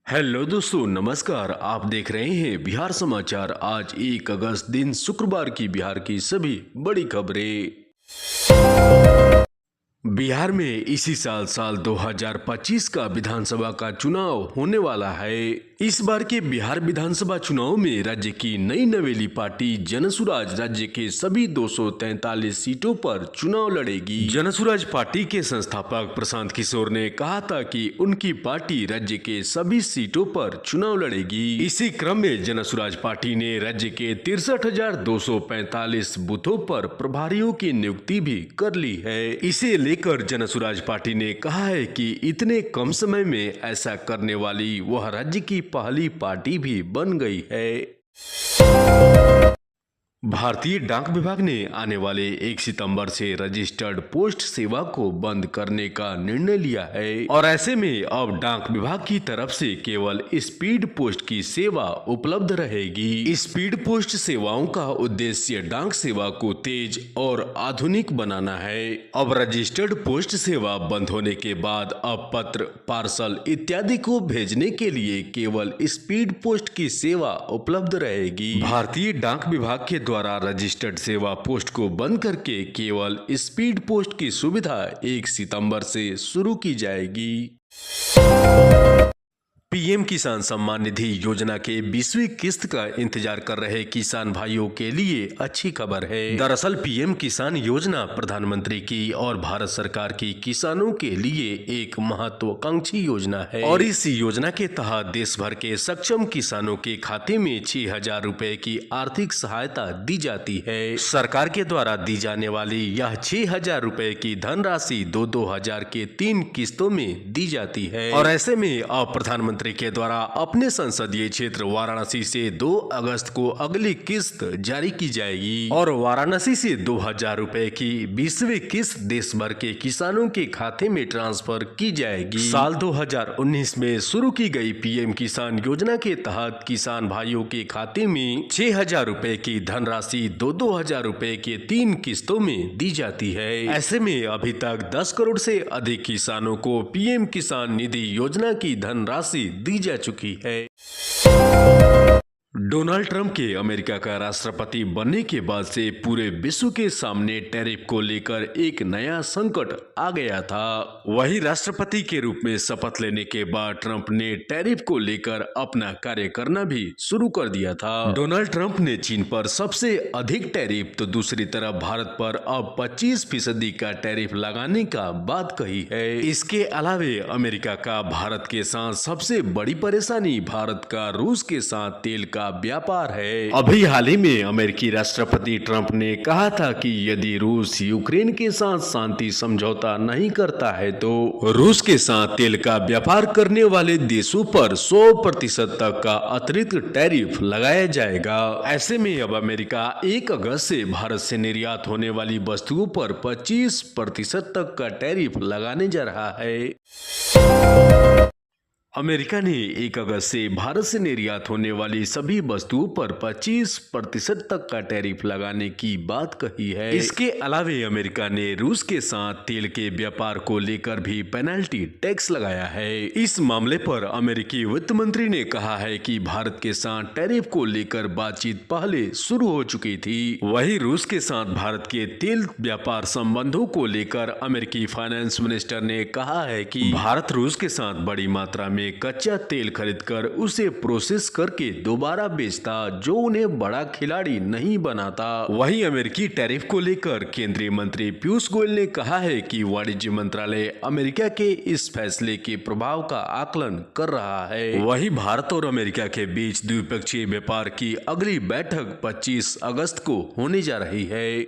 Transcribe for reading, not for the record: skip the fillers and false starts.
Hello दोस्तों, नमस्कार। आप देख रहे हैं बिहार समाचार। आज 1 अगस्त दिन शुक्रवार की बिहार की सभी बड़ी खबरें। बिहार में इसी साल 2025 का विधानसभा का चुनाव होने वाला है। इस बार के बिहार विधानसभा चुनाव में राज्य की नई नवेली पार्टी जनसुराज राज्य के सभी 243 सीटों पर चुनाव लड़ेगी। जनसुराज पार्टी के संस्थापक प्रशांत किशोर ने कहा था कि उनकी पार्टी राज्य के सभी सीटों पर चुनाव लड़ेगी। इसी क्रम में जनसुराज पार्टी ने राज्य के 63,245 बूथों पर प्रभारियों की नियुक्ति भी कर ली है। इसे लेकर जनसुराज पार्टी ने कहा है कि इतने कम समय में ऐसा करने वाली वह राज्य की पहली पार्टी भी बन गई है। भारतीय डाक विभाग ने आने वाले 1 सितंबर से रजिस्टर्ड पोस्ट सेवा को बंद करने का निर्णय लिया है और ऐसे में अब डाक विभाग की तरफ से केवल स्पीड पोस्ट की सेवा उपलब्ध रहेगी। स्पीड पोस्ट सेवाओं का उद्देश्य डाक सेवा को तेज और आधुनिक बनाना है। अब रजिस्टर्ड पोस्ट सेवा बंद होने के बाद अब पत्र, पार्सल इत्यादि को भेजने के लिए केवल स्पीड पोस्ट की सेवा उपलब्ध रहेगी। भारतीय डाक विभाग के द्वारा रजिस्टर्ड सेवा पोस्ट को बंद करके केवल स्पीड पोस्ट की सुविधा 1 सितंबर से शुरू की जाएगी। पीएम किसान सम्मान निधि योजना के 20वीं किस्त का इंतजार कर रहे किसान भाइयों के लिए अच्छी खबर है। दरअसल पीएम किसान योजना प्रधानमंत्री की और भारत सरकार की किसानों के लिए एक महत्वाकांक्षी योजना है और इस योजना के तहत देश भर के सक्षम किसानों के खाते में 6,000 रुपए की आर्थिक सहायता दी जाती है। सरकार के द्वारा दी जाने वाली यह 6,000 रुपए की धनराशि 2-2 हजार के 3 किस्तों में दी जाती है और ऐसे में अब प्रधानमंत्री के द्वारा अपने संसदीय क्षेत्र वाराणसी से 2 अगस्त को अगली किस्त जारी की जाएगी और वाराणसी से 2,000 रुपए की 20वीं किस्त देश भर के किसानों के खाते में ट्रांसफर की जाएगी। साल 2019 में शुरू की गई पीएम किसान योजना के तहत किसान भाइयों के खाते में 6,000 रुपए की धनराशि 2-2 हजार रुपए के 3 किस्तों में दी जाती है। ऐसे में अभी तक 10 करोड़ से अधिक किसानों को पीएम किसान निधि योजना की धनराशि दी जा चुकी है। डोनाल्ड ट्रंप के अमेरिका का राष्ट्रपति बनने के बाद से पूरे विश्व के सामने टैरिफ को लेकर एक नया संकट आ गया था। वही राष्ट्रपति के रूप में शपथ लेने के बाद ट्रंप ने टैरिफ को लेकर अपना कार्य करना भी शुरू कर दिया था। डोनाल्ड ट्रंप ने चीन पर सबसे अधिक टैरिफ तो दूसरी तरफ भारत पर अब 25% का टैरिफ लगाने का बात कही है। इसके अलावे अमेरिका का भारत के साथ सबसे बड़ी परेशानी भारत का रूस के साथ तेल का व्यापार है। अभी हाल ही में अमेरिकी राष्ट्रपति ट्रंप ने कहा था कि यदि रूस यूक्रेन के साथ शांति समझौता नहीं करता है तो रूस के साथ तेल का व्यापार करने वाले देशों पर 100% तक का अतिरिक्त टैरिफ लगाया जाएगा। ऐसे में अब अमेरिका 1 अगस्त से भारत से निर्यात होने वाली वस्तुओं पर 25% तक का टैरिफ लगाने जा रहा है। अमेरिका ने 1 अगस्त से भारत से निर्यात होने वाली सभी वस्तुओं पर 25% तक का टैरिफ लगाने की बात कही है। इसके अलावे अमेरिका ने रूस के साथ तेल के व्यापार को लेकर भी पेनल्टी टैक्स लगाया है। इस मामले पर अमेरिकी वित्त मंत्री ने कहा है कि भारत के साथ टैरिफ को लेकर बातचीत पहले शुरू हो चुकी थी। वहीं रूस के साथ भारत के तेल व्यापार संबंधों को लेकर अमेरिकी फाइनेंस मिनिस्टर ने कहा है कि भारत रूस के साथ बड़ी मात्रा में कच्चा तेल खरीदकर उसे प्रोसेस करके दोबारा बेचता, जो उन्हें बड़ा खिलाड़ी नहीं बनाता। वहीं अमेरिकी टैरिफ को लेकर केंद्रीय मंत्री पीयूष गोयल ने कहा है कि वाणिज्य मंत्रालय अमेरिका के इस फैसले के प्रभाव का आकलन कर रहा है। वहीं भारत और अमेरिका के बीच द्विपक्षीय व्यापार की अगली बैठक 25 अगस्त को होने जा रही है।